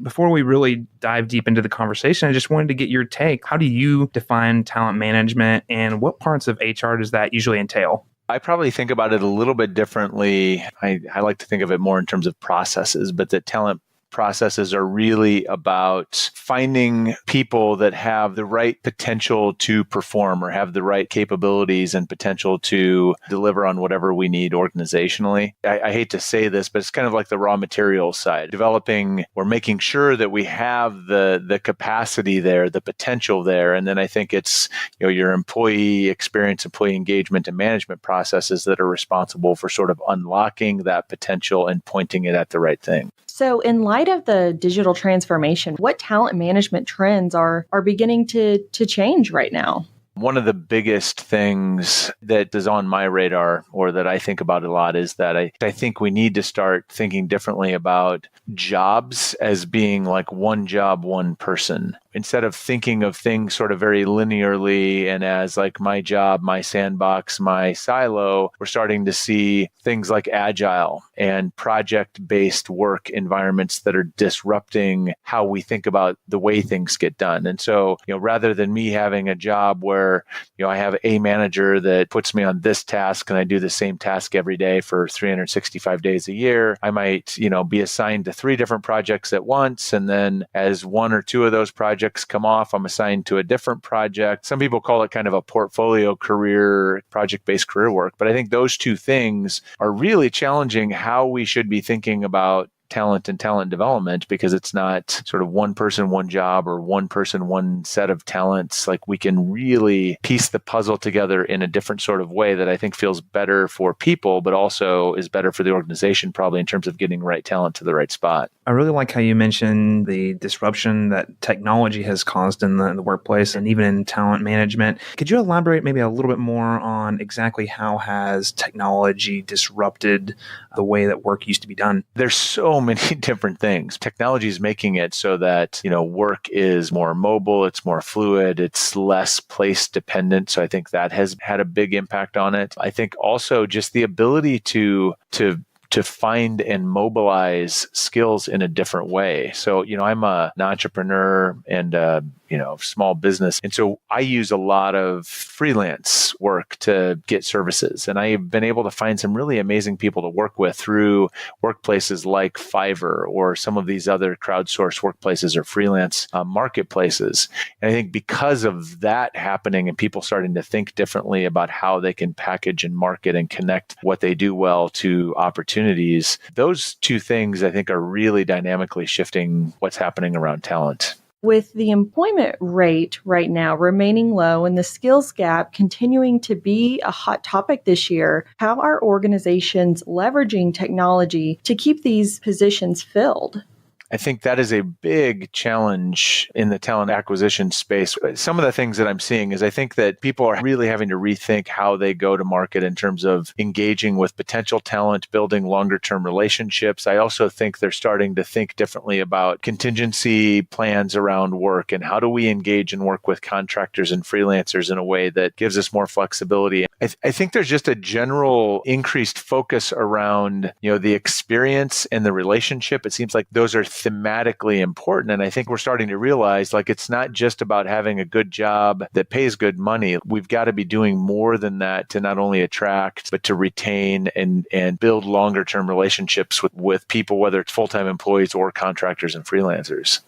Before we really dive deep into the conversation, I just wanted to get your take. How do you define talent management, and what parts of HR does that usually entail? I probably think about it a little bit differently. I like to think of it more in terms of processes, but that talent processes are really about finding people that have the right potential to perform or have the right capabilities and potential to deliver on whatever we need organizationally. I hate to say this, but it's kind of like the raw materials side, developing or making sure that we have the capacity there, the potential there. And then I think it's, your employee experience, employee engagement and management processes that are responsible for sort of unlocking that potential and pointing it at the right thing. So in light of the digital transformation, what talent management trends are beginning to change right now? One of the biggest things that is on my radar, or that I think about a lot, is that I think we need to start thinking differently about jobs as being like one job, one person. Instead of thinking of things sort of very linearly and as like my job, my sandbox, my silo, we're starting to see things like agile and project-based work environments that are disrupting how we think about the way things get done. And so, rather than me having a job where, I have a manager that puts me on this task and I do the same task every day for 365 days a year, I might, be assigned to 3 different projects at once. And then as 1 or 2 of those projects come off, I'm assigned to a different project. Some people call it kind of a portfolio career, project-based career work. But I think those 2 things are really challenging how we should be thinking about talent and talent development, because it's not sort of one person, one job, or one person, one set of talents. Like, we can really piece the puzzle together in a different sort of way that I think feels better for people, but also is better for the organization, probably in terms of getting right talent to the right spot. I really like how you mentioned the disruption that technology has caused in the workplace and even in talent management. Could you elaborate maybe a little bit more on exactly how has technology disrupted the way that work used to be done? There's so many different things. Technology is making it so that, work is more mobile, it's more fluid, it's less place dependent. So I think that has had a big impact on it. I think also just the ability to find and mobilize skills in a different way. So, I'm an entrepreneur and small business. And so I use a lot of freelance work to get services. And I've been able to find some really amazing people to work with through workplaces like Fiverr or some of these other crowdsourced workplaces or freelance marketplaces. And I think because of that happening and people starting to think differently about how they can package and market and connect what they do well to opportunities, those 2 things I think are really dynamically shifting what's happening around talent. With the employment rate right now remaining low and the skills gap continuing to be a hot topic this year, how are organizations leveraging technology to keep these positions filled? I think that is a big challenge in the talent acquisition space. Some of the things that I'm seeing is I think that people are really having to rethink how they go to market in terms of engaging with potential talent, building longer term relationships. I also think they're starting to think differently about contingency plans around work and how do we engage and work with contractors and freelancers in a way that gives us more flexibility. I think there's just a general increased focus around, the experience and the relationship. It seems like those are thematically important. And I think we're starting to realize it's not just about having a good job that pays good money. We've got to be doing more than that to not only attract, but to retain and build longer term relationships with people, whether it's full-time employees or contractors and freelancers.